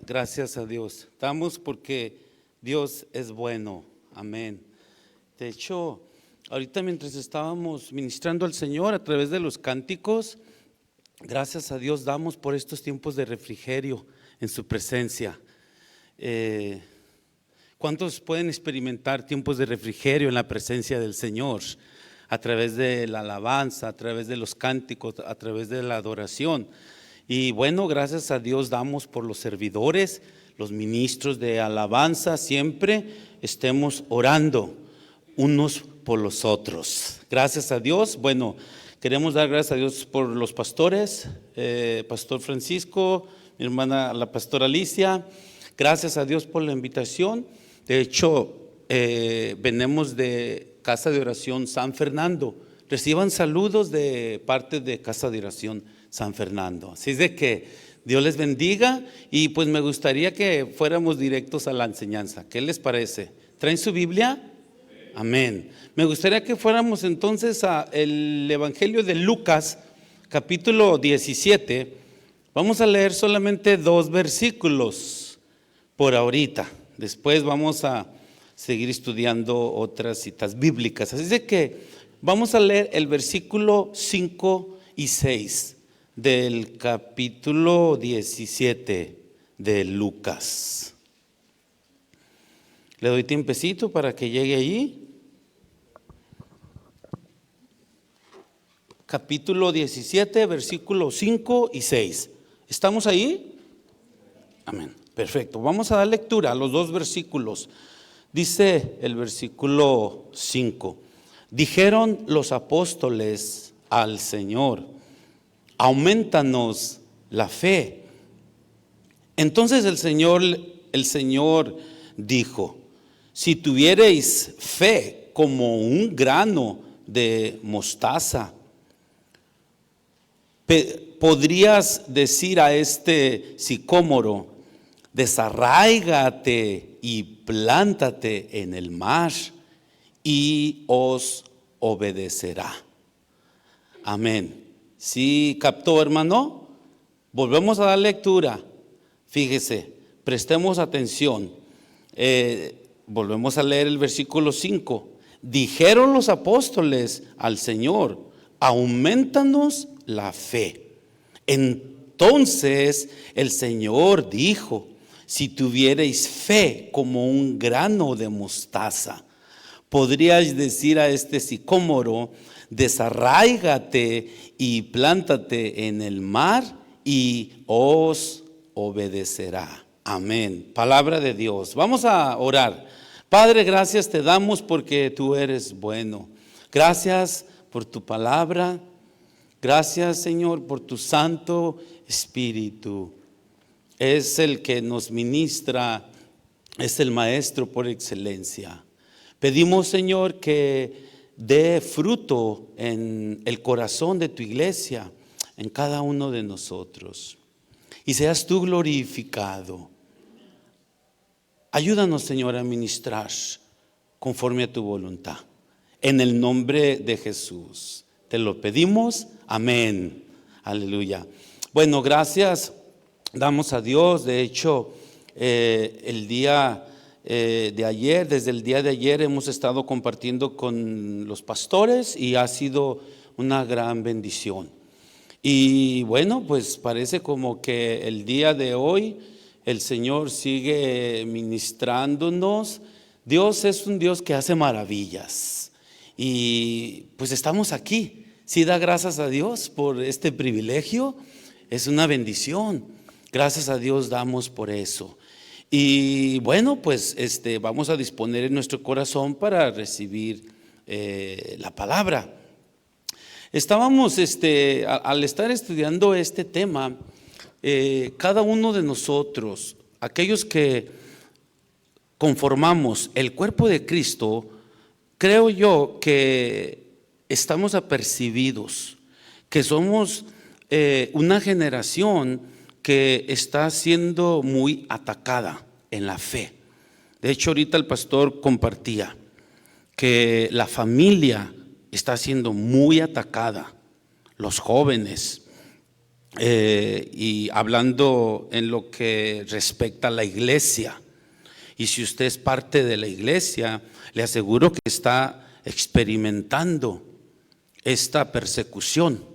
Gracias a Dios. Damos porque Dios es bueno. Amén. De hecho, ahorita mientras estábamos ministrando al Señor a través de los cánticos, gracias a Dios damos por estos tiempos de refrigerio en su presencia. ¿Cuántos pueden experimentar tiempos de refrigerio en la presencia del Señor? A través de la alabanza, a través de los cánticos, a través de la adoración. Y bueno, gracias a Dios damos por los servidores, los ministros de alabanza, siempre estemos orando unos por los otros. Gracias a Dios. Bueno, queremos dar gracias a Dios por los pastores, Pastor Francisco, mi hermana la pastora Alicia. Gracias a Dios por la invitación. De hecho, venimos de Casa de Oración San Fernando. Reciban saludos de parte de Casa de Oración San Fernando. Así es de que Dios les bendiga y pues me gustaría que fuéramos directos a la enseñanza. ¿Qué les parece? ¿Traen su Biblia? Amén. Me gustaría que fuéramos entonces al Evangelio de Lucas, capítulo 17. Vamos a leer solamente 2 versículos por ahorita. Después vamos a seguir estudiando otras citas bíblicas. Así es de que vamos a leer el versículo 5 y 6 del capítulo 17 de Lucas. Le doy tiempecito para que llegue allí. Capítulo 17, versículos 5 y 6. ¿Estamos ahí? Amén. Perfecto. Vamos a dar lectura a los 2 versículos. Dice el versículo 5. Dijeron los apóstoles al Señor: aumentanos la fe. Entonces el Señor dijo: si tuviereis fe como un grano de mostaza, podrías decir a este sicómoro: desarráigate y plántate en el mar, y os obedecerá. Amén. ¿Sí captó, hermano? Volvemos a dar lectura. Fíjese, prestemos atención. Volvemos a leer el versículo 5. Dijeron los apóstoles al Señor: aumentanos la fe. Entonces el Señor dijo: si tuvierais fe como un grano de mostaza, podríais decir a este sicómoro: desarráigate y plántate en el mar, y os obedecerá. Amén. Palabra de Dios. Vamos a orar. Padre, gracias te damos porque tú eres bueno. Gracias por tu palabra. Gracias, Señor, por tu Santo Espíritu. Es el que nos ministra, es el Maestro por excelencia. Pedimos, Señor, que dé fruto en el corazón de tu iglesia, en cada uno de nosotros. Y seas tú glorificado. Ayúdanos, Señor, a ministrar conforme a tu voluntad. En el nombre de Jesús te lo pedimos. Amén. Aleluya. Bueno, gracias damos a Dios. De hecho, el día de ayer, desde el día de ayer hemos estado compartiendo con los pastores y ha sido una gran bendición. Y bueno, pues parece como que el día de hoy el Señor sigue ministrándonos. Dios es un Dios que hace maravillas y pues estamos aquí. Sí, da gracias a Dios por este privilegio, es una bendición. Gracias a Dios damos por eso. Y bueno, pues vamos a disponer en nuestro corazón para recibir la palabra. Estábamos, al estar estudiando este tema, cada uno de nosotros, aquellos que conformamos el cuerpo de Cristo, creo yo que estamos apercibidos, que somos una generación que está siendo muy atacada en la fe. De hecho, ahorita el pastor compartía que la familia está siendo muy atacada, los jóvenes. y hablando en lo que respecta a la iglesia. Y si usted es parte de la iglesia, le aseguro que está experimentando esta persecución.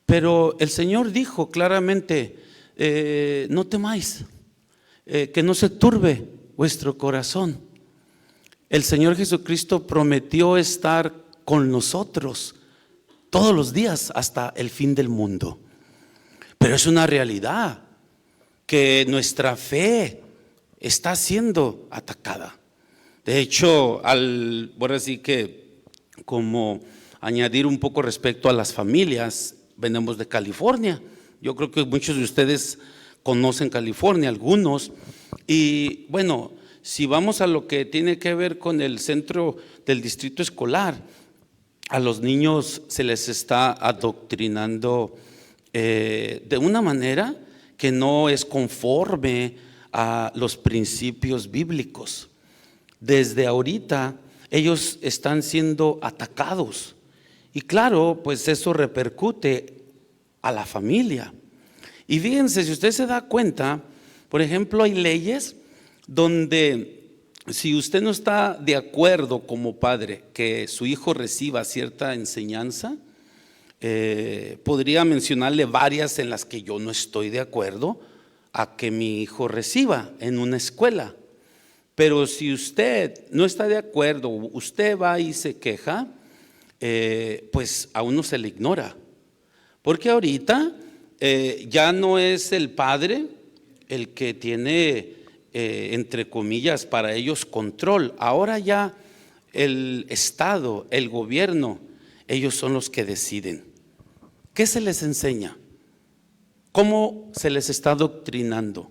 Pero el Señor dijo claramente, no temáis, que no se turbe vuestro corazón. El Señor Jesucristo prometió estar con nosotros todos los días hasta el fin del mundo. Pero es una realidad que nuestra fe está siendo atacada. De hecho, bueno, así que como añadir un poco respecto a las familias, venimos de California. Yo creo que muchos de ustedes conocen California, algunos. Y bueno, si vamos a lo que tiene que ver con el centro del distrito escolar, a los niños se les está adoctrinando de una manera que no es conforme a los principios bíblicos. Desde ahorita ellos están siendo atacados y claro, pues eso repercute a la familia. Y fíjense, si usted se da cuenta, por ejemplo, hay leyes donde si usted no está de acuerdo como padre que su hijo reciba cierta enseñanza, podría mencionarle varias en las que yo no estoy de acuerdo a que mi hijo reciba en una escuela. Pero si usted no está de acuerdo, usted va y se queja, pues a uno se le ignora. Porque ahorita ya no es el padre el que tiene, entre comillas, para ellos control. Ahora ya el Estado, el gobierno, ellos son los que deciden. ¿Qué se les enseña? ¿Cómo se les está adoctrinando?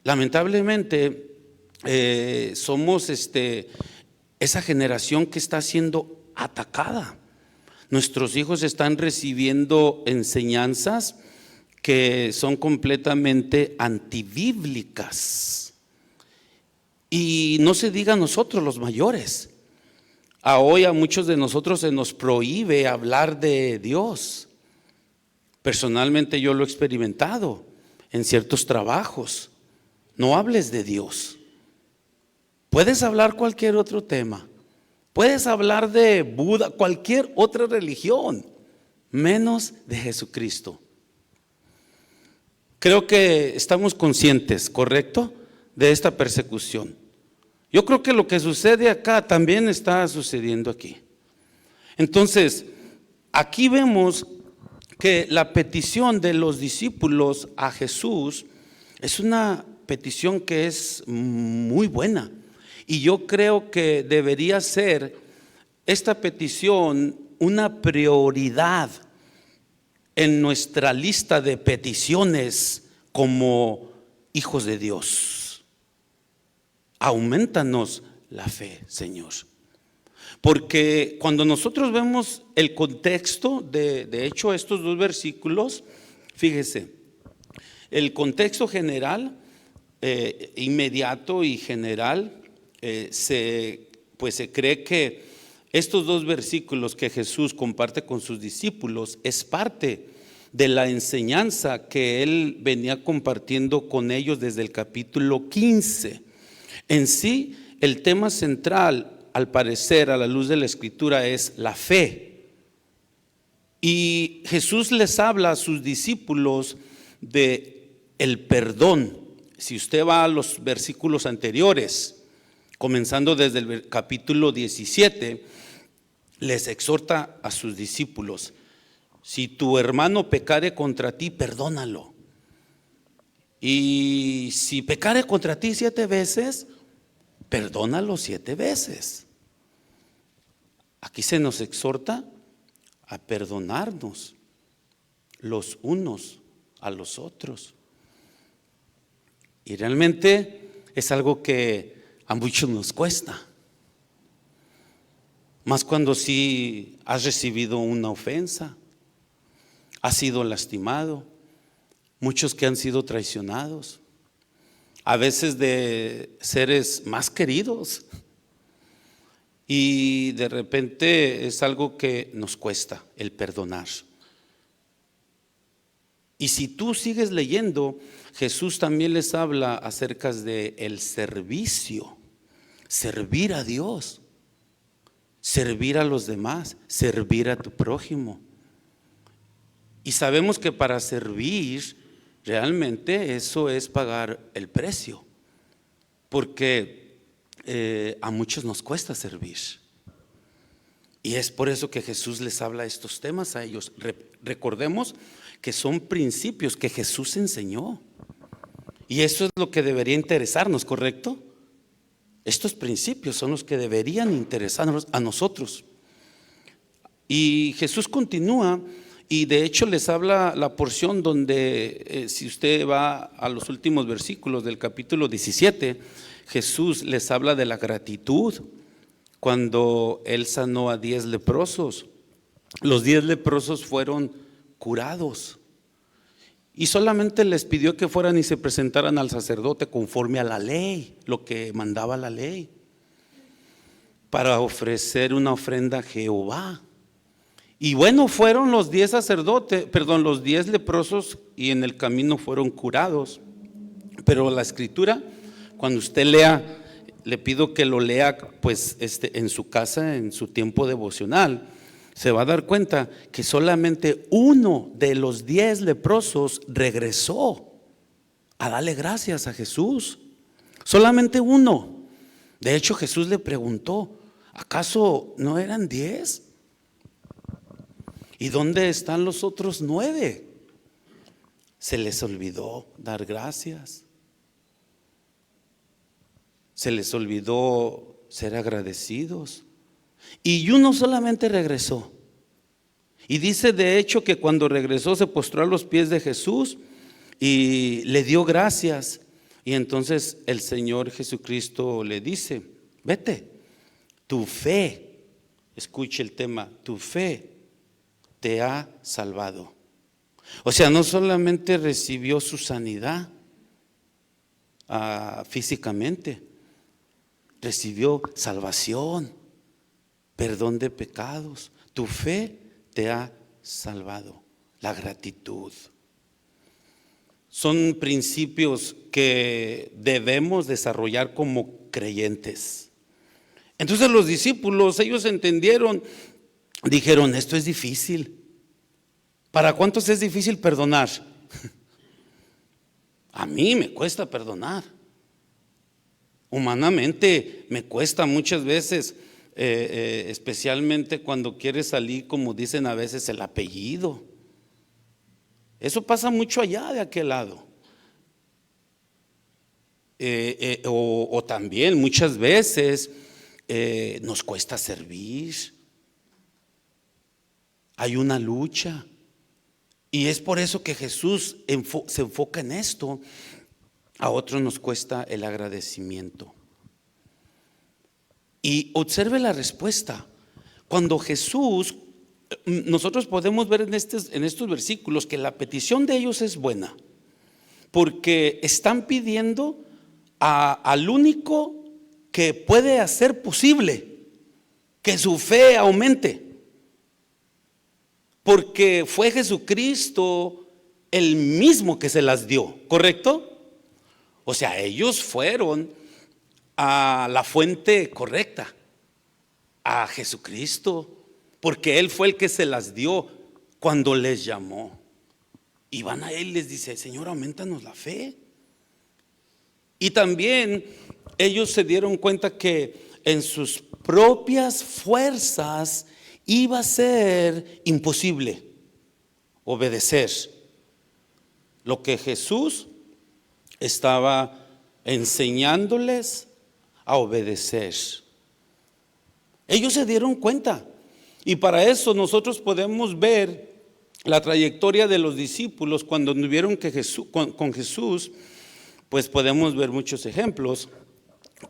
Lamentablemente somos esa generación que está siendo atacada. Nuestros hijos están recibiendo enseñanzas que son completamente antibíblicas. Y no se diga a nosotros los mayores. Hoy a muchos de nosotros se nos prohíbe hablar de Dios. Personalmente yo lo he experimentado en ciertos trabajos. No hables de Dios. Puedes hablar cualquier otro tema. Puedes hablar de Buda, cualquier otra religión, menos de Jesucristo. Creo que estamos conscientes, ¿correcto?, de esta persecución. Yo creo que lo que sucede acá también está sucediendo aquí. Entonces, aquí vemos que la petición de los discípulos a Jesús es una petición que es muy buena. Y yo creo que debería ser esta petición una prioridad en nuestra lista de peticiones como hijos de Dios. Aumentanos la fe, Señor. Porque cuando nosotros vemos el contexto, de hecho estos dos versículos, fíjese, el contexto general, inmediato y general, se cree que estos dos versículos que Jesús comparte con sus discípulos es parte de la enseñanza que Él venía compartiendo con ellos desde el capítulo 15. En sí, el tema central, al parecer, a la luz de la Escritura, es la fe. Y Jesús les habla a sus discípulos de el perdón. Si usted va a los versículos anteriores, comenzando desde el capítulo 17, les exhorta a sus discípulos: si tu hermano pecare contra ti, perdónalo. Y si pecare contra ti 7 veces, perdónalo 7 veces. Aquí se nos exhorta a perdonarnos los unos a los otros. Y realmente es algo que a muchos nos cuesta. Más cuando sí has recibido una ofensa, has sido lastimado, muchos que han sido traicionados, a veces de seres más queridos, y de repente es algo que nos cuesta el perdonar. Y si tú sigues leyendo, Jesús también les habla acerca de el servicio, servir a Dios, servir a los demás, servir a tu prójimo. Y sabemos que para servir, realmente eso es pagar el precio, porque a muchos nos cuesta servir. Y es por eso que Jesús les habla estos temas a ellos. Recordemos que son principios que Jesús enseñó. Y eso es lo que debería interesarnos, ¿correcto? Estos principios son los que deberían interesarnos a nosotros. Y Jesús continúa y de hecho les habla la porción donde, si usted va a los últimos versículos del capítulo 17, Jesús les habla de la gratitud. Cuando Él sanó a 10 leprosos, los 10 leprosos fueron curados. Y solamente les pidió que fueran y se presentaran al sacerdote conforme a la ley, lo que mandaba la ley, para ofrecer una ofrenda a Jehová. Y bueno, fueron los 10 los 10 leprosos y en el camino fueron curados. Pero la escritura, cuando usted lea, le pido que lo lea pues en su casa, en su tiempo devocional, se va a dar cuenta que solamente uno de los 10 leprosos regresó a darle gracias a Jesús. Solamente uno. De hecho, Jesús le preguntó: ¿acaso no eran 10? ¿Y dónde están los otros 9? Se les olvidó dar gracias. Se les olvidó ser agradecidos. Y uno solamente regresó. Y dice de hecho que cuando regresó se postró a los pies de Jesús y le dio gracias. Y entonces el Señor Jesucristo le dice: vete, tu fe, escuche el tema, tu fe te ha salvado. O sea, no solamente recibió su sanidad físicamente, recibió salvación, perdón de pecados. Tu fe te ha salvado. La gratitud. Son principios que debemos desarrollar como creyentes. Entonces los discípulos, ellos entendieron, dijeron: esto es difícil. ¿Para cuántos es difícil perdonar? A mí me cuesta perdonar. Humanamente me cuesta muchas veces, especialmente cuando quieres salir, como dicen a veces, el apellido. Eso pasa mucho allá de aquel lado. O también muchas veces nos cuesta servir. Hay una lucha. Y es por eso que Jesús se enfoca en esto. A otros nos cuesta el agradecimiento. Y observe la respuesta. Cuando Jesús, nosotros podemos ver en estos versículos que la petición de ellos es buena, porque están pidiendo al único que puede hacer posible que su fe aumente, porque fue Jesucristo el mismo que se las dio, ¿correcto? O sea, ellos fueron a la fuente correcta, a Jesucristo, porque Él fue el que se las dio cuando les llamó. Y van a Él y les dice: Señor, aumentanos la fe. Y también ellos se dieron cuenta que en sus propias fuerzas iba a ser imposible obedecer lo que Jesús estaba enseñándoles a obedecer. Ellos se dieron cuenta, y para eso nosotros podemos ver la trayectoria de los discípulos cuando anduvieron con Jesús. Pues podemos ver muchos ejemplos.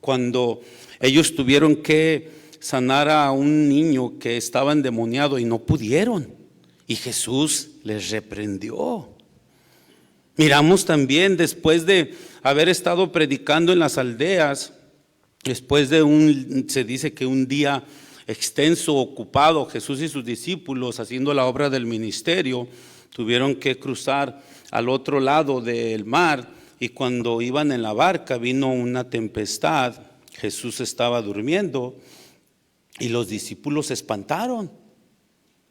Cuando ellos tuvieron que sanar a un niño que estaba endemoniado y no pudieron, y Jesús les reprendió. Miramos también, después de haber estado predicando en las aldeas, después de se dice que un día extenso, ocupado, Jesús y sus discípulos haciendo la obra del ministerio, tuvieron que cruzar al otro lado del mar, y cuando iban en la barca vino una tempestad. Jesús estaba durmiendo y los discípulos se espantaron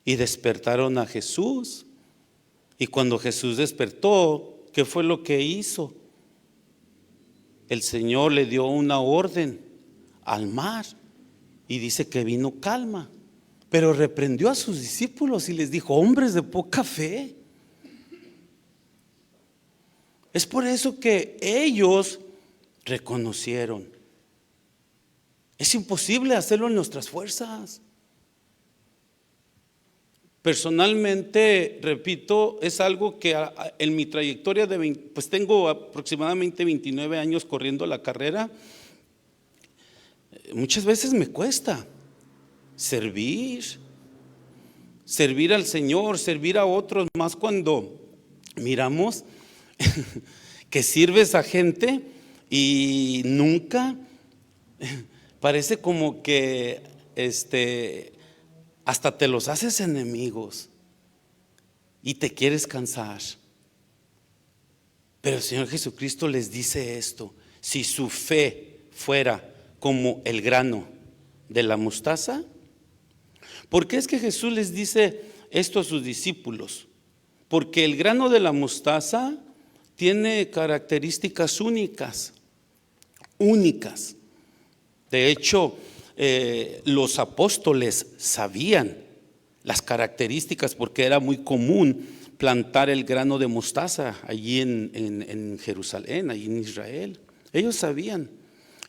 y despertaron a Jesús. Y cuando Jesús despertó, ¿qué fue lo que hizo? El Señor le dio una orden al mar y dice que vino calma, pero reprendió a sus discípulos y les dijo: hombres de poca fe. Es por eso que ellos reconocieron: es imposible hacerlo en nuestras fuerzas. Personalmente, repito, es algo que en mi trayectoria pues tengo aproximadamente 29 años corriendo la carrera. Muchas veces me cuesta servir al Señor, servir a otros, más cuando miramos que sirves a gente y nunca, parece como que hasta te los haces enemigos y te quieres cansar. Pero el Señor Jesucristo les dice esto: si su fe fuera como el grano de la mostaza. ¿Por qué es que Jesús les dice esto a sus discípulos? Porque el grano de la mostaza tiene características únicas. De hecho, los apóstoles sabían las características, porque era muy común plantar el grano de mostaza allí en Jerusalén, allí en Israel. Ellos sabían.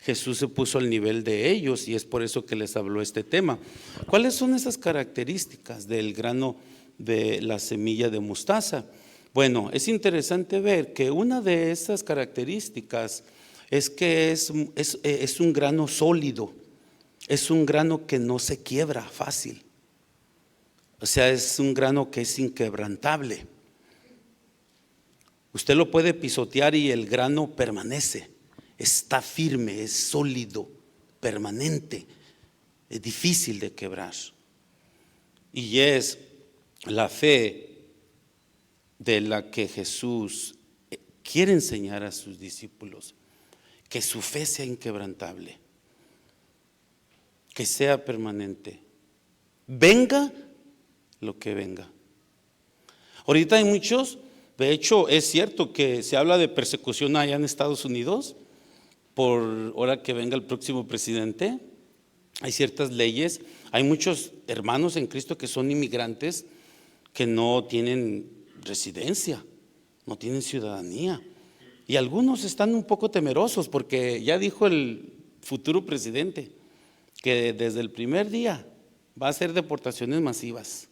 Jesús se puso al nivel de ellos y es por eso que les habló este tema. ¿Cuáles son esas características del grano de la semilla de mostaza? Bueno, es interesante ver que una de esas características es que es un grano sólido, es un grano que no se quiebra fácil. O sea, es un grano que es inquebrantable. Usted lo puede pisotear y el grano permanece. Está firme, es sólido, permanente, es difícil de quebrar. Y es la fe de la que Jesús quiere enseñar a sus discípulos, que su fe sea inquebrantable, que sea permanente, venga lo que venga. Ahorita hay muchos, de hecho es cierto que se habla de persecución allá en Estados Unidos, por ahora que venga el próximo presidente. Hay ciertas leyes, hay muchos hermanos en Cristo que son inmigrantes que no tienen residencia, no tienen ciudadanía, y algunos están un poco temerosos porque ya dijo el futuro presidente que desde el primer día va a hacer deportaciones masivas.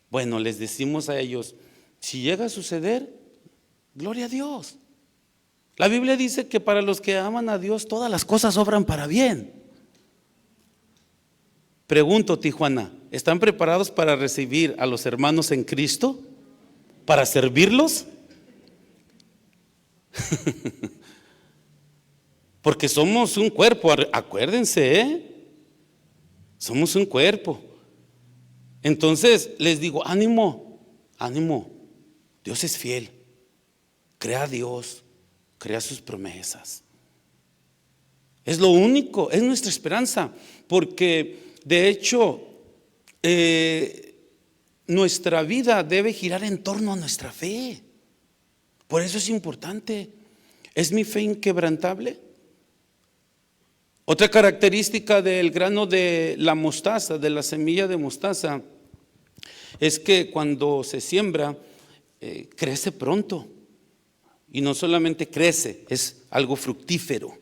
Bueno, les decimos a ellos: si llega a suceder, gloria a Dios. La Biblia dice que para los que aman a Dios todas las cosas obran para bien. Pregunto, Tijuana, ¿están preparados para recibir a los hermanos en Cristo? ¿Para servirlos? Porque somos un cuerpo, acuérdense, somos un cuerpo. Entonces les digo: ánimo, Dios es fiel, crea a Dios, crea sus promesas. Es lo único, es nuestra esperanza, porque de hecho nuestra vida debe girar en torno a nuestra fe. Por eso es importante. ¿Es mi fe inquebrantable? Otra característica del grano de la mostaza, de la semilla de mostaza, es que cuando se siembra, crece pronto. Y no solamente crece, es algo fructífero.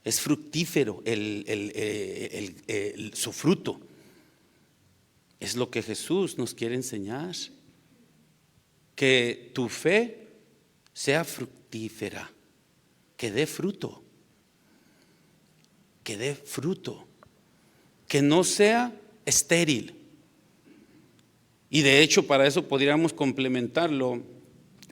Es fructífero su fruto. Es lo que Jesús nos quiere enseñar. Que tu fe sea fructífera, que dé fruto. Que dé fruto. Que no sea estéril. Y de hecho, para eso podríamos complementarlo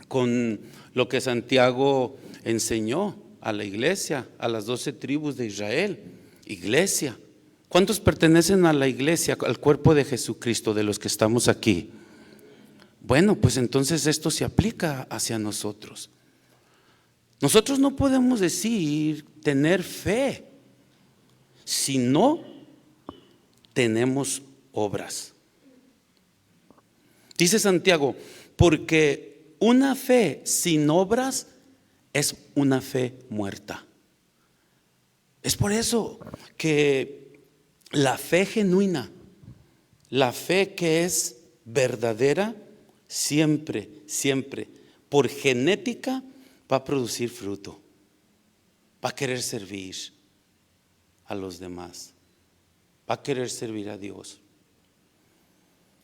con lo que Santiago enseñó a la iglesia, a las 12 tribus de Israel. Iglesia. ¿Cuántos pertenecen a la iglesia, al cuerpo de Jesucristo, de los que estamos aquí? Bueno, pues entonces esto se aplica hacia nosotros. Nosotros no podemos decir tener fe si no tenemos obras. Dice Santiago, porque una fe sin obras es una fe muerta. Es por eso que la fe genuina, la fe que es verdadera, siempre, por genética va a producir fruto, va a querer servir a los demás, va a querer servir a Dios.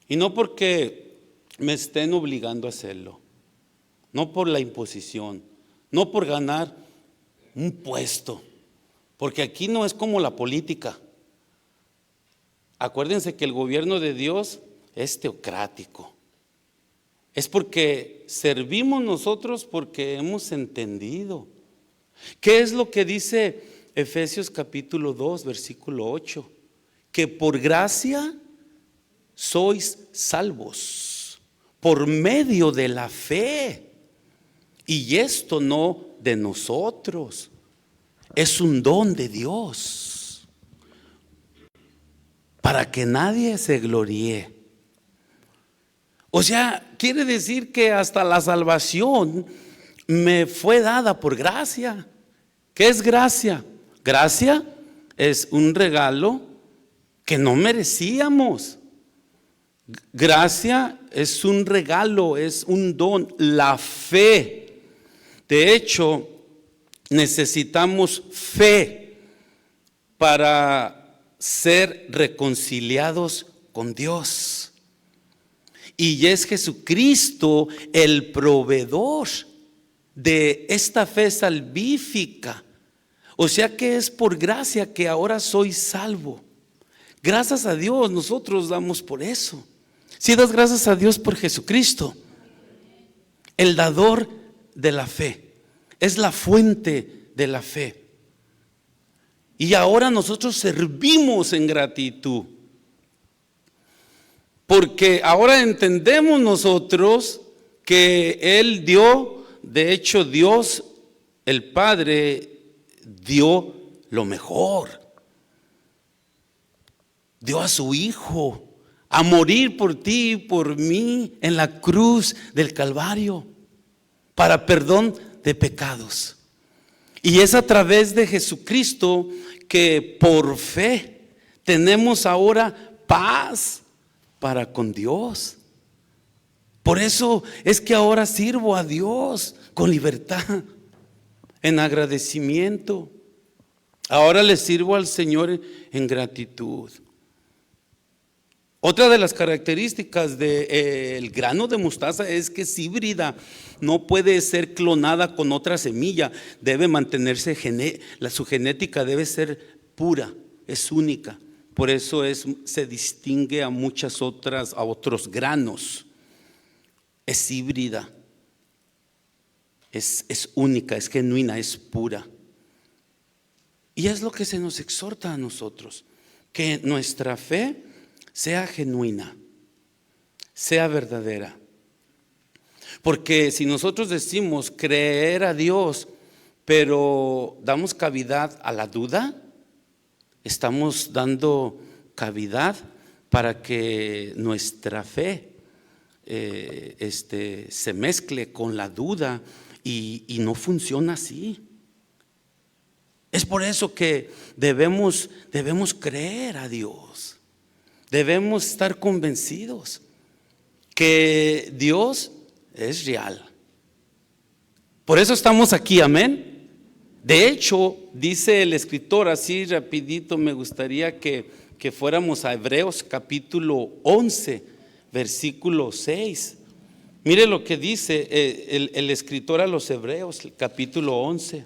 Y no porque me estén obligando a hacerlo, no por la imposición, no por ganar un puesto, porque aquí no es como la política. Acuérdense que el gobierno de Dios es teocrático. Es porque servimos nosotros porque hemos entendido. ¿Qué es lo que dice Efesios capítulo 2, versículo 8? Que por gracia sois salvos por medio de la fe. Y esto no de nosotros, es un don de Dios, para que nadie se gloríe. O sea, quiere decir que hasta la salvación me fue dada por gracia. ¿Qué es gracia? Gracia es un regalo que no merecíamos. Gracia es un regalo, es un don, la fe. De hecho, necesitamos fe para ser reconciliados con Dios. Y es Jesucristo el proveedor de esta fe salvífica. O sea que es por gracia que ahora soy salvo. Gracias a Dios nosotros damos por eso. Si das gracias a Dios por Jesucristo, el dador de la fe, es la fuente de la fe. Y ahora nosotros servimos en gratitud. Porque ahora entendemos nosotros que Él dio, de hecho Dios, el Padre, dio lo mejor. Dio a su Hijo a morir por ti y por mí en la cruz del Calvario para perdón de pecados. Y es a través de Jesucristo que por fe tenemos ahora paz para con Dios. Por eso es que ahora sirvo a Dios con libertad, en agradecimiento. Ahora le sirvo al Señor en gratitud. Otra de las características del grano de mostaza es que es híbrida, no puede ser clonada con otra semilla, debe mantenerse, su genética debe ser pura, es única. Por eso se distingue a otros granos. Es híbrida, es única, es genuina, es pura. Y es lo que se nos exhorta a nosotros, que nuestra fe sea genuina, sea verdadera. Porque si nosotros decimos creer a Dios, pero damos cavidad a la duda, estamos dando cavidad para que nuestra fe se mezcle con la duda y no funciona así. Es por eso que debemos creer a Dios. Debemos estar convencidos que Dios es real. Por eso estamos aquí, amén. De hecho, dice el escritor, así rapidito me gustaría que fuéramos a Hebreos capítulo 11, versículo 6. Mire lo que dice el escritor a los Hebreos, capítulo 11,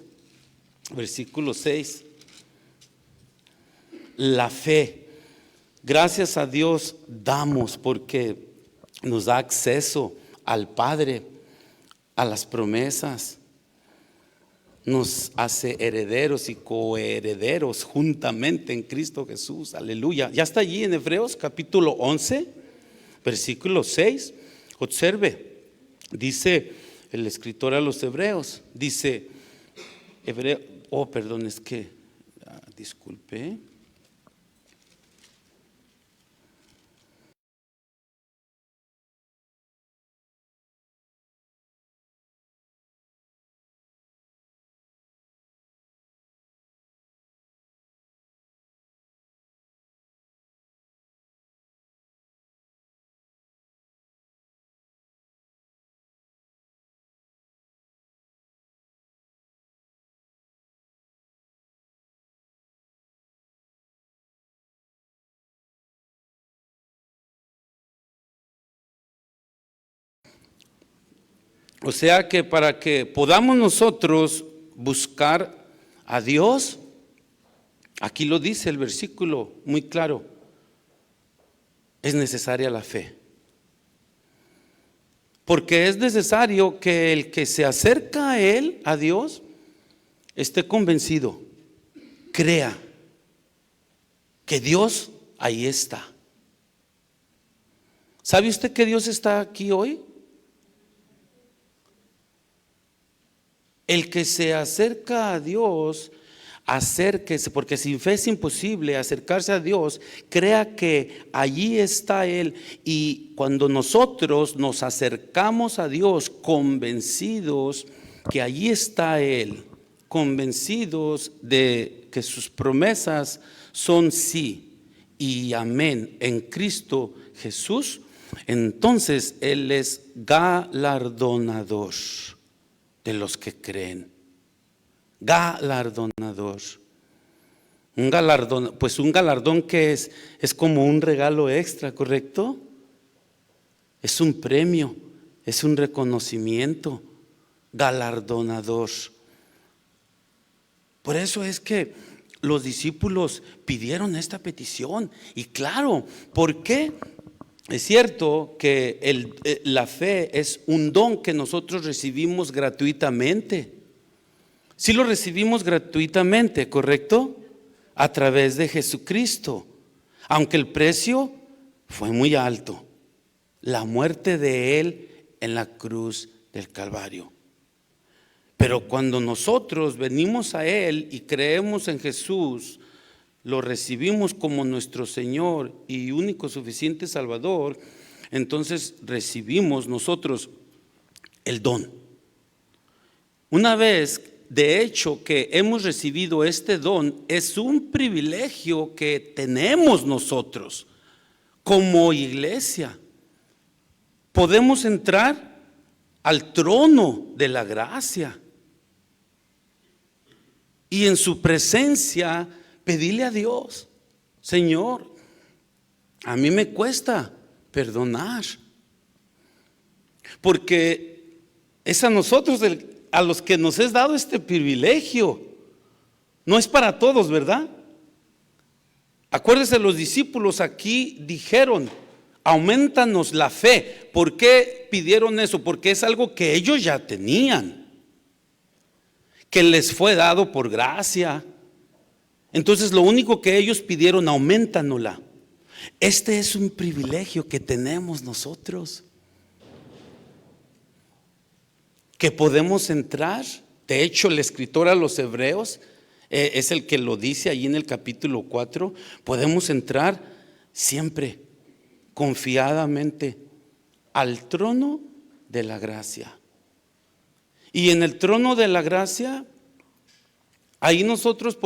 versículo 6. La fe, gracias a Dios damos porque nos da acceso al Padre, a las promesas. Nos hace herederos y coherederos juntamente en Cristo Jesús, aleluya. Ya está allí en Hebreos capítulo 11, versículo 6. Observe, dice el escritor a los Hebreos, dice, perdón, es que, disculpe. O sea que para que podamos nosotros buscar a Dios, aquí lo dice el versículo muy claro, es necesaria la fe. Porque es necesario que el que se acerca a Él, a Dios, esté convencido, crea que Dios ahí está. ¿Sabe usted que Dios está aquí hoy? El que se acerca a Dios, acérquese, porque sin fe es imposible acercarse a Dios. Crea que allí está Él. Y cuando nosotros nos acercamos a Dios convencidos que allí está Él, convencidos de que sus promesas son sí y amén en Cristo Jesús, entonces Él es galardonador de los que creen. Galardonador. Un galardón, pues un galardón que es como un regalo extra, ¿correcto? Es un premio, es un reconocimiento. Galardonador. Por eso es que los discípulos pidieron esta petición. Y claro, ¿por qué? Es cierto que la fe es un don que nosotros recibimos gratuitamente. Sí lo recibimos gratuitamente, ¿correcto? A través de Jesucristo. Aunque el precio fue muy alto. La muerte de Él en la cruz del Calvario. Pero cuando nosotros venimos a Él y creemos en Jesús, lo recibimos como nuestro Señor y único suficiente Salvador, entonces recibimos nosotros el don. Una vez, de hecho, que hemos recibido este don, es un privilegio que tenemos nosotros como iglesia. Podemos entrar al trono de la gracia y en su presencia pedirle a Dios: Señor, a mí me cuesta perdonar, porque es a nosotros a los que nos es dado este privilegio. No es para todos, ¿verdad? Acuérdense, los discípulos aquí dijeron: aumentanos la fe. ¿Por qué pidieron eso? Porque es algo que ellos ya tenían, que les fue dado por gracia. Entonces lo único que ellos pidieron: aumentanosla. Este es un privilegio que tenemos nosotros, que podemos entrar. De hecho, el escritor a los Hebreos es el que lo dice allí en el capítulo 4. Podemos entrar siempre confiadamente al trono de la gracia. Y en el trono de la gracia, ahí nosotros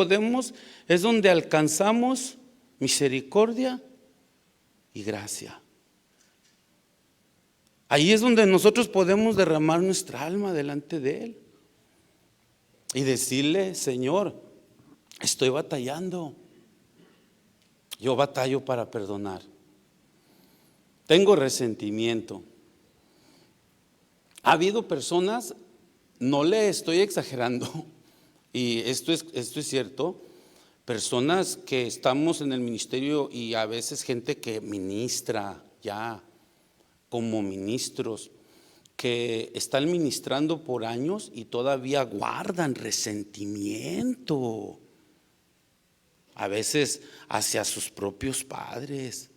es donde alcanzamos misericordia y gracia. Ahí es donde nosotros podemos derramar nuestra alma delante de Él y decirle: Señor, estoy batallando. Yo batallo para perdonar. Tengo resentimiento. Ha habido personas, no le estoy exagerando, y esto es cierto, personas que estamos en el ministerio y a veces gente que ministra ya como ministros, que están ministrando por años y todavía guardan resentimiento, a veces hacia sus propios padres.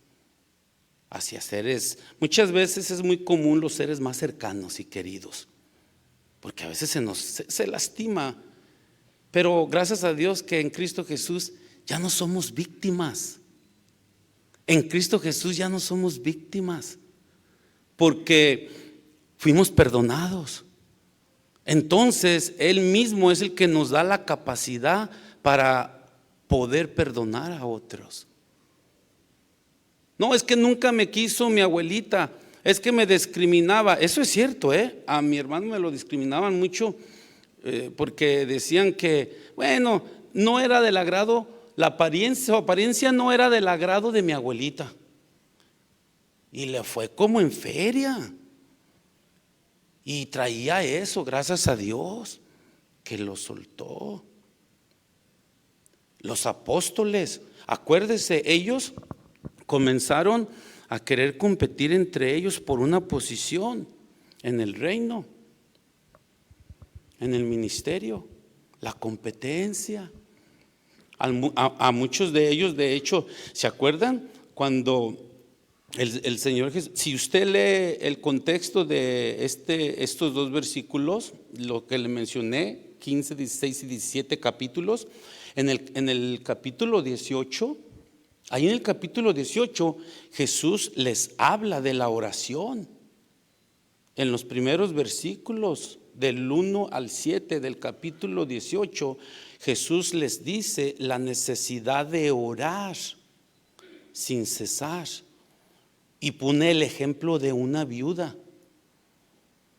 hacia seres, muchas veces es muy común los seres más cercanos y queridos, porque a veces se lastima, pero gracias a Dios que en Cristo Jesús ya no somos víctimas. En Cristo Jesús ya no somos víctimas, porque fuimos perdonados. Entonces Él mismo es el que nos da la capacidad para poder perdonar a otros. No, es que nunca me quiso mi abuelita, es que me discriminaba. Eso es cierto, a mi hermano me lo discriminaban mucho, porque decían que, bueno, no era del agrado, su apariencia no era del agrado de mi abuelita. Y le fue como en feria. Y traía eso, gracias a Dios, que lo soltó. Los apóstoles, acuérdese, ellos comenzaron a querer competir entre ellos por una posición en el reino, en el ministerio, la competencia. A muchos de ellos, de hecho, ¿se acuerdan cuando el Señor Jesús, si usted lee el contexto de estos dos versículos, lo que le mencioné, 15, 16 y 17 capítulos, en el capítulo 18, ahí en el capítulo 18, Jesús les habla de la oración. En los primeros versículos, del 1 al 7 del capítulo 18, Jesús les dice la necesidad de orar sin cesar. Y pone el ejemplo de una viuda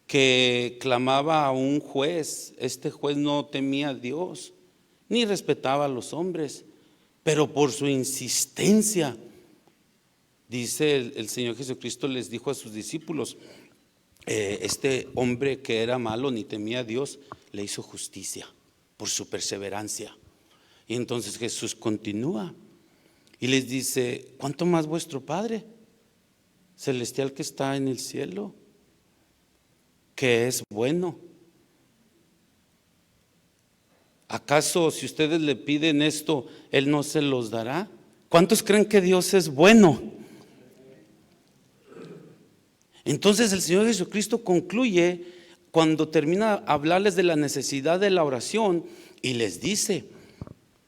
que clamaba a un juez. Este juez no temía a Dios ni respetaba a los hombres, pero por su insistencia, dice el Señor Jesucristo les dijo a sus discípulos, este hombre que era malo ni temía a Dios le hizo justicia por su perseverancia. Y entonces Jesús continúa y les dice, ¿cuánto más vuestro Padre celestial que está en el cielo, que es bueno? ¿Acaso si ustedes le piden esto, Él no se los dará? ¿Cuántos creen que Dios es bueno? Entonces el Señor Jesucristo concluye cuando termina a hablarles de la necesidad de la oración y les dice,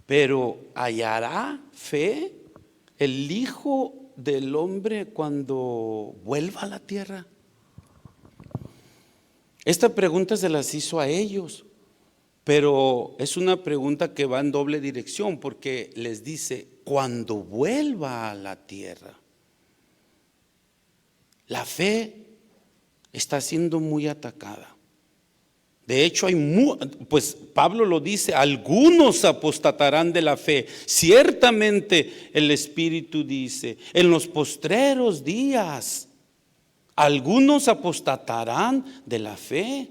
pero ¿hallará fe el Hijo del Hombre cuando vuelva a la tierra? Esta pregunta se las hizo a ellos, pero es una pregunta que va en doble dirección, porque les dice, cuando vuelva a la tierra. La fe está siendo muy atacada. De hecho, pues Pablo lo dice, algunos apostatarán de la fe. Ciertamente el Espíritu dice, en los postreros días, algunos apostatarán de la fe.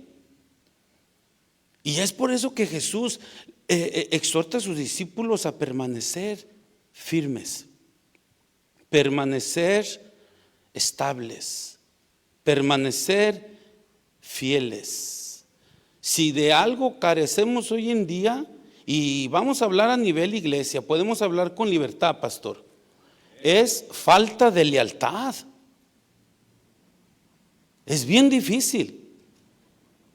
Y es por eso que Jesús exhorta a sus discípulos a permanecer firmes, permanecer estables, permanecer fieles. Si de algo carecemos hoy en día, y vamos a hablar a nivel iglesia, podemos hablar con libertad, pastor, es falta de lealtad. Es bien difícil,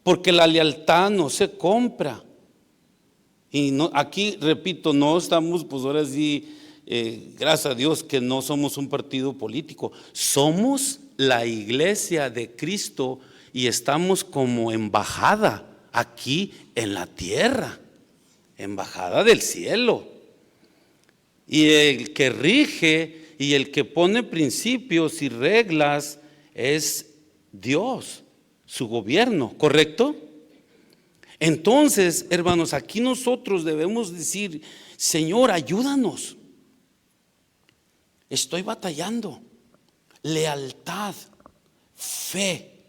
porque la lealtad no se compra. Y no, aquí repito, no estamos, pues ahora sí, gracias a Dios que no somos un partido político, somos la iglesia de Cristo y estamos como embajada aquí en la tierra, embajada del cielo. Y el que rige y el que pone principios y reglas es Dios, su gobierno, ¿correcto? Entonces, hermanos, aquí nosotros debemos decir, Señor, ayúdanos. Estoy batallando. Lealtad, fe,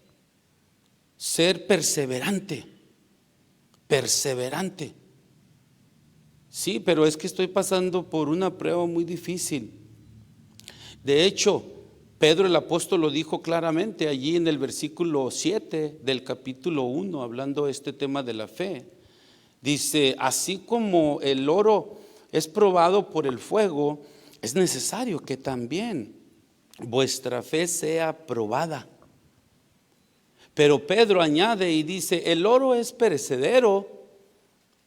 ser perseverante. Sí, pero es que estoy pasando por una prueba muy difícil. De hecho, Pedro el apóstol lo dijo claramente allí en el versículo 7 del capítulo 1, hablando de este tema de la fe. Dice, así como el oro es probado por el fuego, es necesario que también vuestra fe sea probada. Pero Pedro añade y dice, el oro es perecedero,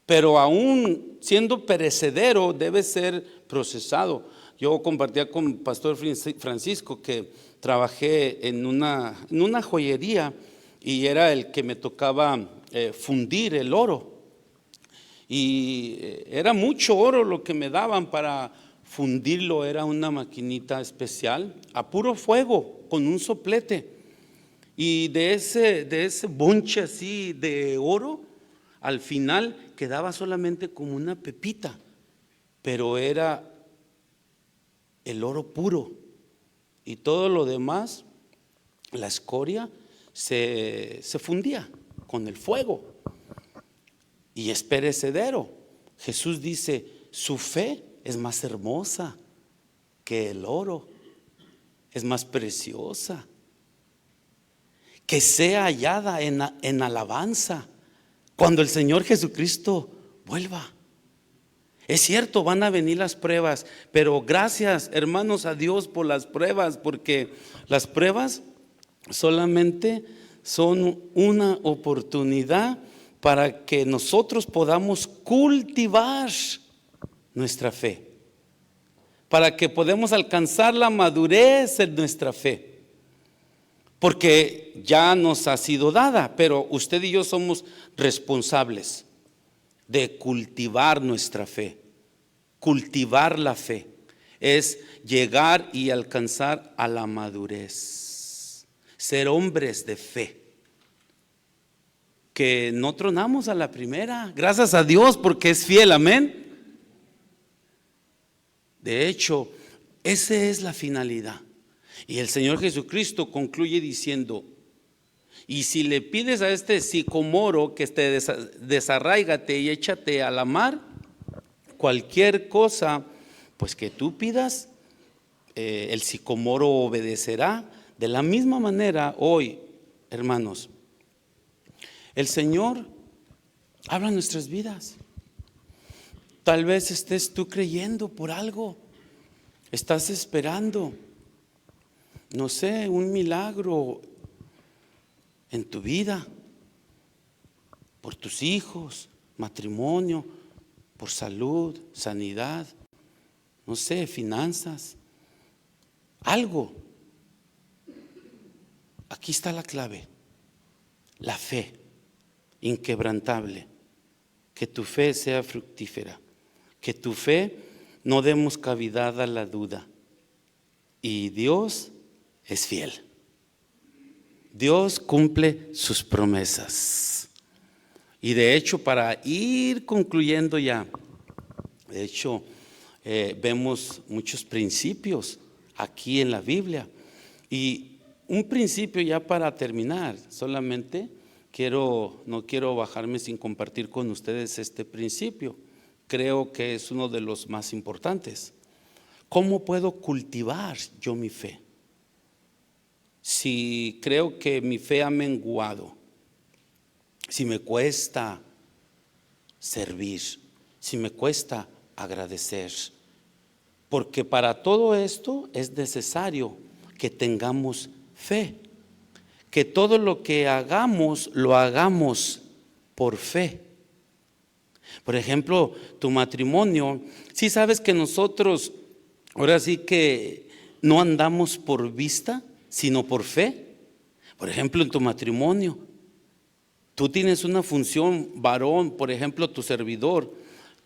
pero aún siendo perecedero debe ser procesado. Yo compartía con Pastor Francisco que trabajé en una joyería y era el que me tocaba fundir el oro. Y era mucho oro lo que me daban para fundirlo. Era una maquinita especial a puro fuego con un soplete. Y de ese bonche así de oro, al final quedaba solamente como una pepita, pero era el oro puro. Y todo lo demás, la escoria, se fundía con el fuego. Y es perecedero. Jesús dice, su fe es más hermosa que el oro, es más preciosa. Que sea hallada en alabanza cuando el Señor Jesucristo vuelva. Es cierto, van a venir las pruebas, pero gracias, hermanos, a Dios por las pruebas, porque las pruebas solamente son una oportunidad para que nosotros podamos cultivar nuestra fe, para que podamos alcanzar la madurez en nuestra fe. Porque ya nos ha sido dada, pero usted y yo somos responsables de cultivar nuestra fe. Cultivar la fe es llegar y alcanzar a la madurez, ser hombres de fe, que no tronamos a la primera, gracias a Dios porque es fiel, amén. De hecho, esa es la finalidad. Y el Señor Jesucristo concluye diciendo, y si le pides a este sicomoro que te desarráigate y échate a la mar, cualquier cosa pues que tú pidas, el sicomoro obedecerá. De la misma manera hoy, hermanos, el Señor habla en nuestras vidas. Tal vez estés tú creyendo por algo, estás esperando, no sé, un milagro en tu vida, por tus hijos, matrimonio, por salud, sanidad, no sé, finanzas, algo. Aquí está la clave, la fe inquebrantable, que tu fe sea fructífera, que tu fe no demos cavidad a la duda. Y Dios es fiel. Dios cumple sus promesas. Y de hecho, para ir concluyendo ya, de hecho, vemos muchos principios aquí en la Biblia. Y un principio ya para terminar, solamente no quiero bajarme sin compartir con ustedes este principio. Creo que es uno de los más importantes. ¿Cómo puedo cultivar yo mi fe? Si creo que mi fe ha menguado, si me cuesta servir, si me cuesta agradecer, porque para todo esto es necesario que tengamos fe, que todo lo que hagamos lo hagamos por fe. Por ejemplo, tu matrimonio, si sabes que nosotros ahora sí que no andamos por vista, sino por fe. Por ejemplo, en tu matrimonio, tú tienes una función varón, por ejemplo, tu servidor.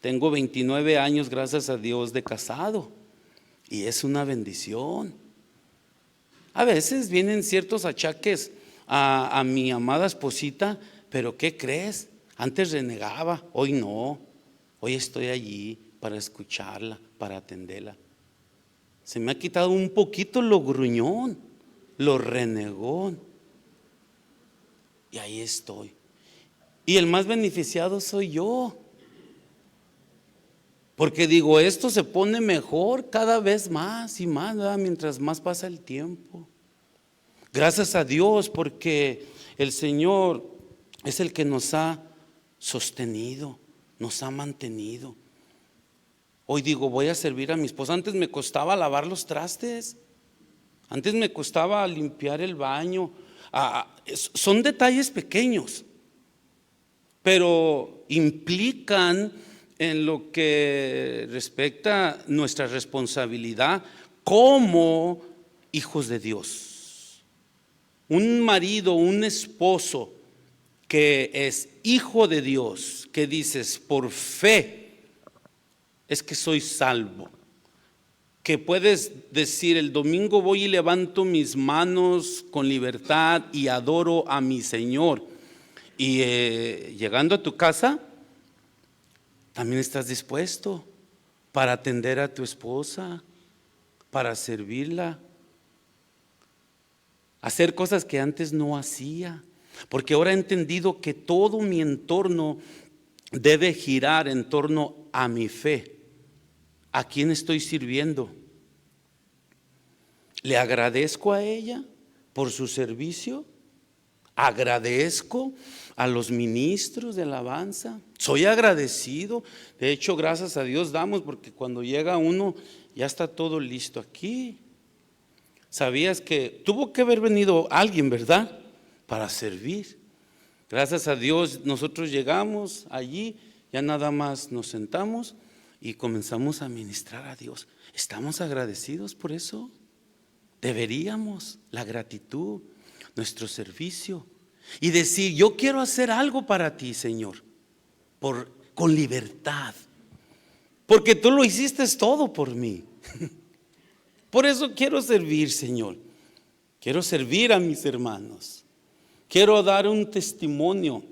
Tengo 29 años, gracias a Dios, de casado, y es una bendición. A veces vienen ciertos achaques a mi amada esposita, pero ¿qué crees? Antes renegaba, hoy no, hoy estoy allí para escucharla, para atenderla. Se me ha quitado un poquito lo gruñón, lo renegón, y ahí estoy. Y el más beneficiado soy yo, porque digo, esto se pone mejor cada vez más y más, ¿verdad? Mientras más pasa el tiempo. Gracias a Dios, porque el Señor es el que nos ha sostenido, nos ha mantenido. Hoy digo, voy a servir a mi esposa. Antes me costaba lavar los trastes, Antes me costaba limpiar el baño. Son detalles pequeños, pero implican en lo que respecta nuestra responsabilidad como hijos de Dios. Un marido, un esposo que es hijo de Dios, que dices por fe es que soy salvo, que puedes decir el domingo voy y levanto mis manos con libertad y adoro a mi Señor, y llegando a tu casa también estás dispuesto para atender a tu esposa, para servirla, hacer cosas que antes no hacía, porque ahora he entendido que todo mi entorno debe girar en torno a mi fe. ¿A quién estoy sirviendo? ¿Le agradezco a ella por su servicio? ¿Agradezco a los ministros de alabanza? Soy agradecido. De hecho, gracias a Dios damos, porque cuando llega uno ya está todo listo aquí. ¿Sabías que tuvo que haber venido alguien, verdad?, para servir. Gracias a Dios nosotros llegamos allí, ya nada más nos sentamos y comenzamos a ministrar a Dios. ¿Estamos agradecidos por eso? Deberíamos, la gratitud, nuestro servicio, y decir, yo quiero hacer algo para ti, Señor, con libertad, porque tú lo hiciste todo por mí. Por eso quiero servir, Señor. Quiero servir a mis hermanos. Quiero dar un testimonio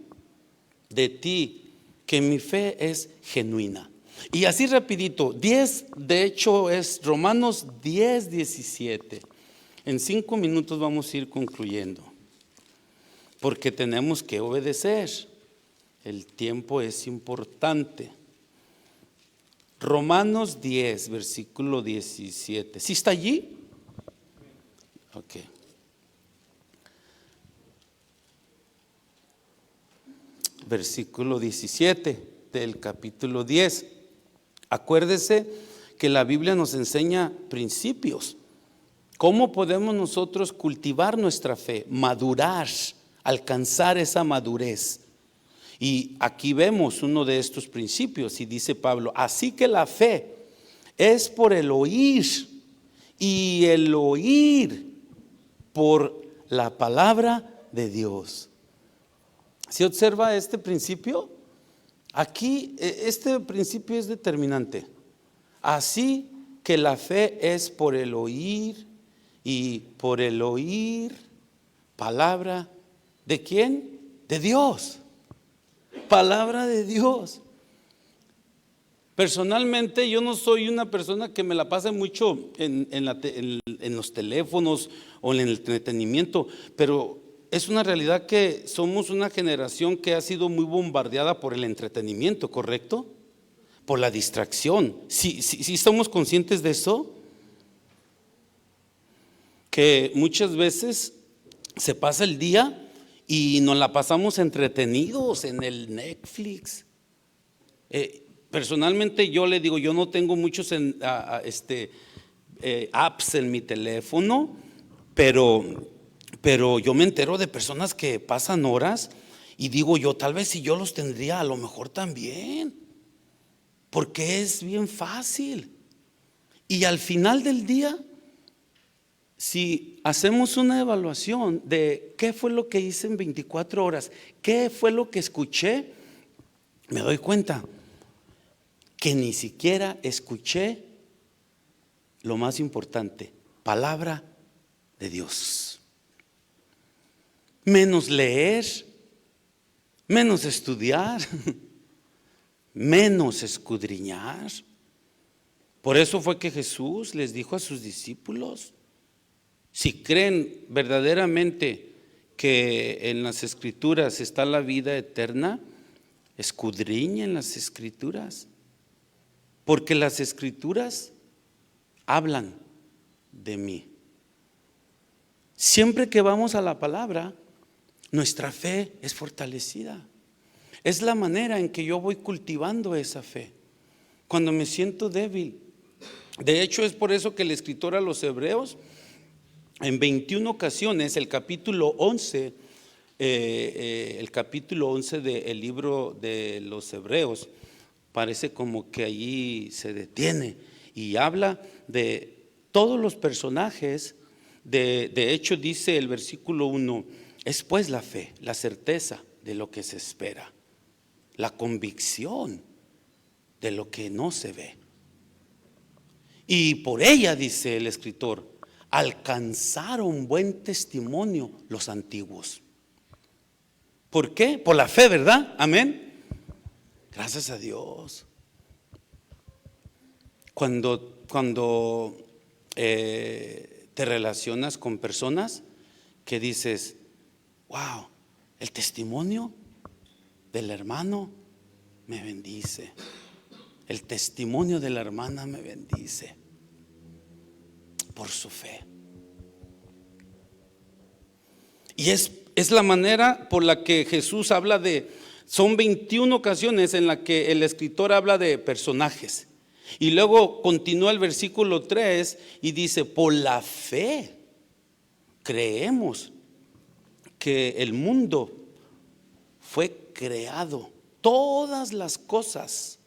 de ti, que mi fe es genuina. Y así rapidito, 10, de hecho es Romanos 10, 17. En 5 minutos vamos a ir concluyendo, porque tenemos que obedecer. El tiempo es importante. Romanos 10, versículo 17. ¿Sí está allí? Ok. Versículo 17 del capítulo 10. Acuérdese que la Biblia nos enseña principios. ¿Cómo podemos nosotros cultivar nuestra fe, madurar, alcanzar esa madurez? Y aquí vemos uno de estos principios y dice Pablo, así que la fe es por el oír, y el oír por la palabra de Dios. ¿Se observa este principio? Aquí este principio es determinante. Así que la fe es por el oír, y por el oír palabra ¿de quién? De Dios. Palabra de Dios. Personalmente yo no soy una persona que me la pase mucho en los teléfonos o en el entretenimiento, pero es una realidad que somos una generación que ha sido muy bombardeada por el entretenimiento, ¿correcto? Por la distracción. ¿Sí estamos conscientes de eso? Que muchas veces se pasa el día y nos la pasamos entretenidos en el Netflix. Personalmente yo le digo, yo no tengo muchos apps en mi teléfono, pero yo me entero de personas que pasan horas y digo yo, tal vez si yo los tendría, a lo mejor también, porque es bien fácil. Y al final del día, si hacemos una evaluación de qué fue lo que hice en 24 horas, qué fue lo que escuché, me doy cuenta que ni siquiera escuché lo más importante, palabra de Dios. Menos leer, menos estudiar, menos escudriñar. Por eso fue que Jesús les dijo a sus discípulos, si creen verdaderamente que en las Escrituras está la vida eterna, escudriñen las Escrituras, porque las Escrituras hablan de mí. Siempre que vamos a la palabra, nuestra fe es fortalecida. Es la manera en que yo voy cultivando esa fe. Cuando me siento débil, de hecho es por eso que el escritor a los Hebreos en 21 ocasiones el capítulo 11, del libro de los Hebreos, parece como que allí se detiene y habla de todos los personajes. De hecho dice el versículo 1, es pues la fe, la certeza de lo que se espera, la convicción de lo que no se ve. Y por ella, dice el escritor, alcanzaron buen testimonio los antiguos. ¿Por qué? Por la fe, ¿verdad? Amén. Gracias a Dios. Cuando te relacionas con personas que dices, wow, el testimonio del hermano me bendice, el testimonio de la hermana me bendice por su fe. Y es la manera por la que Jesús habla son 21 ocasiones en las que el escritor habla de personajes. Y luego continúa el versículo 3 y dice, por la fe creemos que el mundo fue creado, todas las cosas.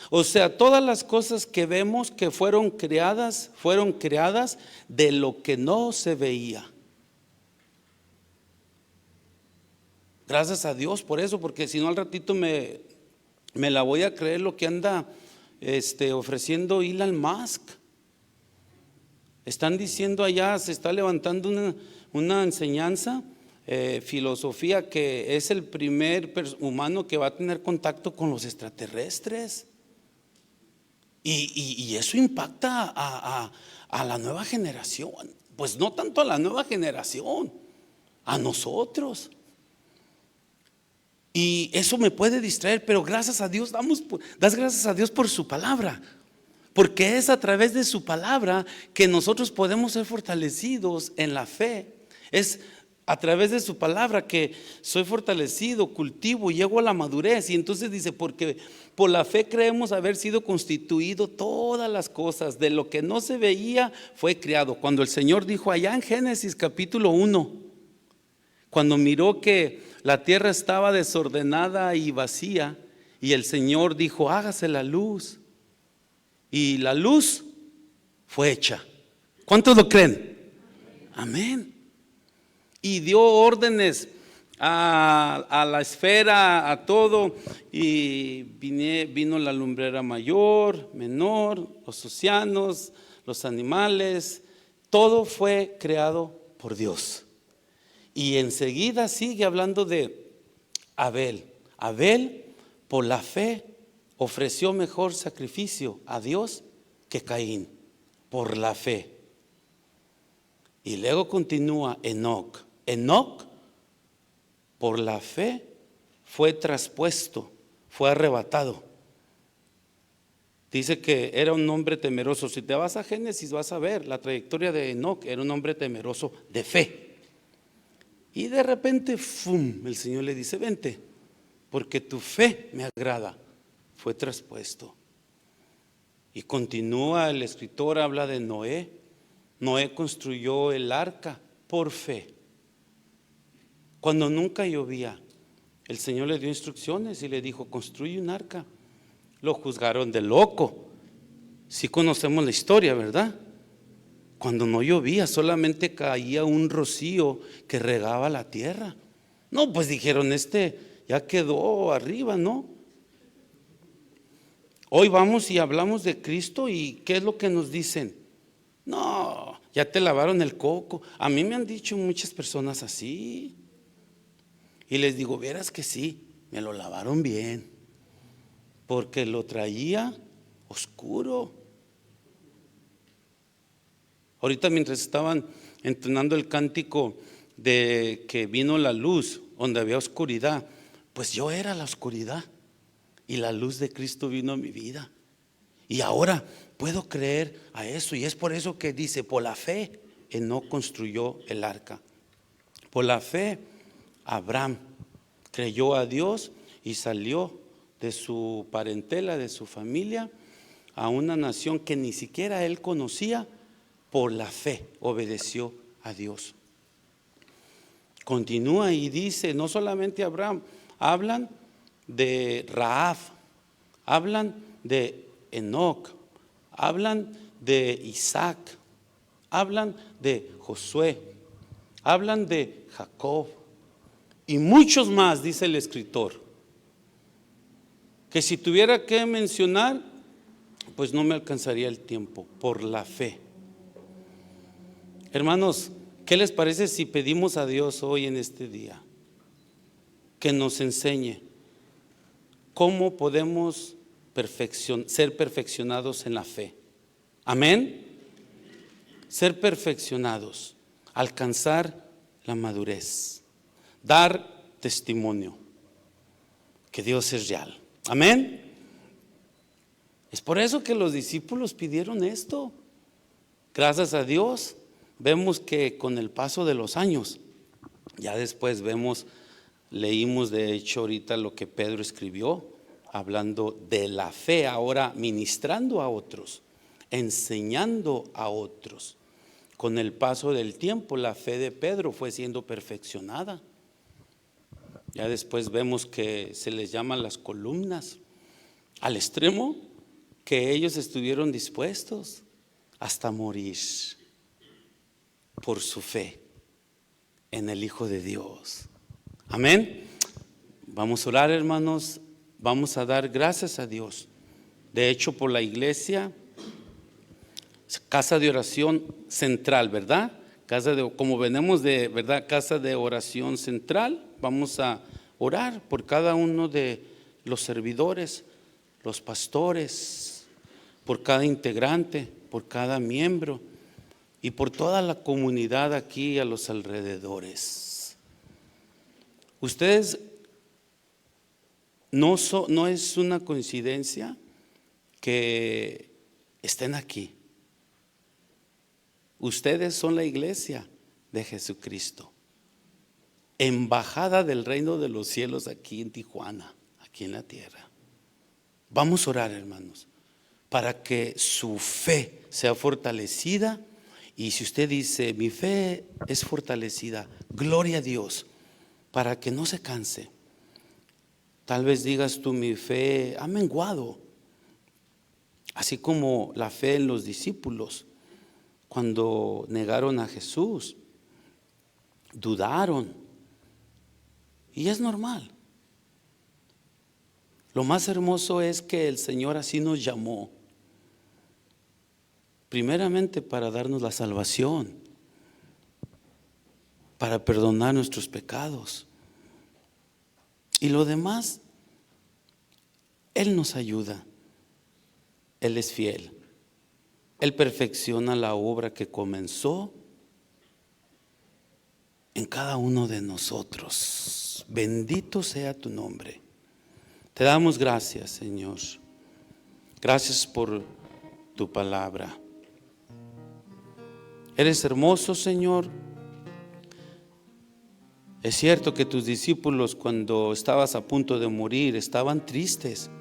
O sea, todas las cosas que vemos que fueron creadas de lo que no se veía. Gracias a Dios por eso, porque si no al ratito me la voy a creer lo que anda ofreciendo Elon Musk. Están diciendo allá, se está levantando una enseñanza, filosofía, que es el primer humano que va a tener contacto con los extraterrestres. Y eso impacta a la nueva generación. Pues no tanto a la nueva generación, a nosotros. Y eso me puede distraer, pero gracias a Dios, das gracias a Dios por su palabra, porque es a través de su palabra que nosotros podemos ser fortalecidos en la fe. Es a través de su palabra que soy fortalecido, cultivo, llego a la madurez. Y entonces dice, porque por la fe creemos haber sido constituido todas las cosas, de lo que no se veía fue creado. Cuando el Señor dijo allá en Génesis capítulo 1, cuando miró que la tierra estaba desordenada y vacía, y el Señor dijo, hágase la luz, y la luz fue hecha. ¿Cuántos lo creen? Amén. Y dio órdenes a la esfera, a todo, y vino la lumbrera mayor, menor, los océanos, los animales, todo fue creado por Dios. Y enseguida sigue hablando de Abel. Abel, por la fe, ofreció mejor sacrificio a Dios que Caín, por la fe. Y luego continúa Enoc. Enoc, por la fe, fue traspuesto, fue arrebatado. Dice que era un hombre temeroso. Si te vas a Génesis vas a ver la trayectoria de Enoc. Era un hombre temeroso de fe. Y de repente, ¡fum!, el Señor le dice, vente, porque tu fe me agrada. Fue traspuesto. Y continúa el escritor, habla de Noé. Noé construyó el arca por fe. Cuando nunca llovía, el Señor le dio instrucciones y le dijo, construye un arca. Lo juzgaron de loco. Sí conocemos la historia, ¿verdad? Cuando no llovía, solamente caía un rocío que regaba la tierra. No, pues dijeron, ya quedó arriba, ¿no? Hoy vamos y hablamos de Cristo y ¿qué es lo que nos dicen? No, ya te lavaron el coco. A mí me han dicho muchas personas así. Y les digo, vieras que sí, me lo lavaron bien, porque lo traía oscuro. Ahorita mientras estaban entonando el cántico de que vino la luz donde había oscuridad, pues yo era la oscuridad y la luz de Cristo vino a mi vida. Y ahora puedo creer a eso, y es por eso que dice, por la fe Enoc construyó el arca. Por la fe Abraham creyó a Dios y salió de su parentela, de su familia, a una nación que ni siquiera él conocía. Por la fe obedeció a Dios. Continúa y dice, no solamente Abraham, hablan de Rahab, hablan de Enoc, hablan de Isaac, hablan de Josué, hablan de Jacob y muchos más, dice el escritor, que si tuviera que mencionar, pues no me alcanzaría el tiempo, por la fe. Hermanos, ¿qué les parece si pedimos a Dios hoy en este día que nos enseñe cómo podemos ser perfeccionados en la fe? Amén. Ser perfeccionados, alcanzar la madurez, dar testimonio que Dios es real. Amén. Es por eso que los discípulos pidieron esto. Gracias a Dios, vemos que con el paso de los años, ya después leímos de hecho ahorita lo que Pedro escribió, hablando de la fe, ahora ministrando a otros, enseñando a otros. Con el paso del tiempo, la fe de Pedro fue siendo perfeccionada. Ya después vemos que se les llaman las columnas, al extremo que ellos estuvieron dispuestos hasta morir por su fe en el Hijo de Dios. Amén. Vamos a orar, hermanos, vamos a dar gracias a Dios. De hecho, por la iglesia, casa de oración central, ¿verdad? Como venimos de, ¿verdad? Casa de oración central, vamos a orar por cada uno de los servidores, los pastores, por cada integrante, por cada miembro y por toda la comunidad aquí a los alrededores. Ustedes, no es una coincidencia que estén aquí. Ustedes son la iglesia de Jesucristo, embajada del reino de los cielos aquí en Tijuana, aquí en la tierra. Vamos a orar, hermanos, para que su fe sea fortalecida. Y si usted dice, mi fe es fortalecida, gloria a Dios, para que no se canse. Tal vez digas tú, mi fe ha menguado, así como la fe en los discípulos cuando negaron a Jesús, dudaron. Y es normal. Lo más hermoso es que el Señor así nos llamó, primeramente para darnos la salvación, para perdonar nuestros pecados. Y lo demás, Él nos ayuda. Él es fiel. Él perfecciona la obra que comenzó en cada uno de nosotros. Bendito sea tu nombre. Te damos gracias, Señor. Gracias por tu palabra. Eres hermoso, Señor. Es cierto que tus discípulos, cuando estabas a punto de morir, estaban tristes,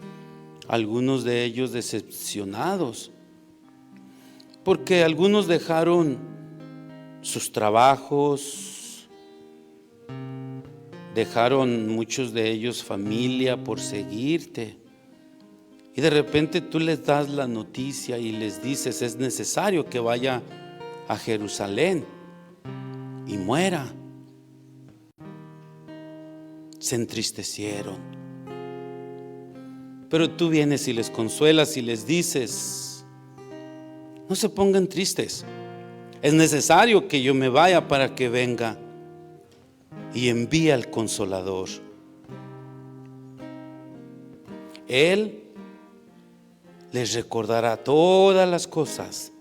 algunos de ellos decepcionados, porque algunos dejaron sus trabajos, dejaron muchos de ellos familia por seguirte, y de repente tú les das la noticia y les dices, es necesario que vaya a Jerusalén y muera. Se entristecieron, pero tú vienes y les consuelas y les dices, no se pongan tristes, es necesario que yo me vaya para que venga y envíe al Consolador. Él les recordará todas las cosas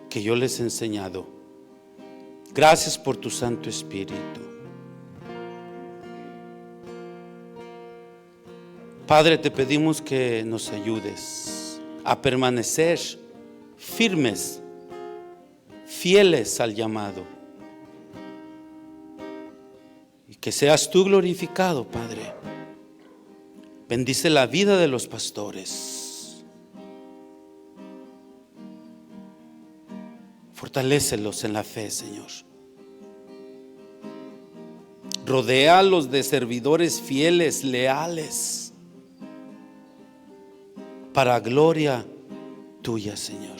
que yo les he enseñado. Gracias por tu Santo Espíritu. Padre, te pedimos que nos ayudes a permanecer firmes, fieles al llamado, y que seas tú glorificado, Padre. Bendice la vida de los pastores, fortalécelos en la fe, Señor. Rodéalos de servidores fieles, leales, para gloria tuya, Señor.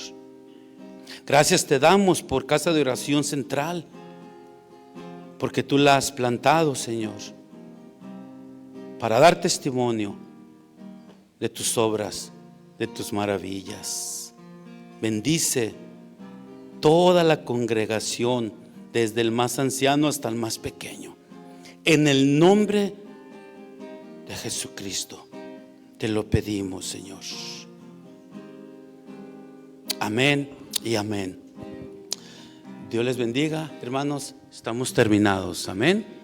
Gracias te damos por Casa de Oración Central, porque tú la has plantado, Señor, para dar testimonio de tus obras, de tus maravillas. Bendice toda la congregación, desde el más anciano hasta el más pequeño. En el nombre de Jesucristo te lo pedimos, Señor. Amén y amén. Dios les bendiga, hermanos. Estamos terminados. Amén.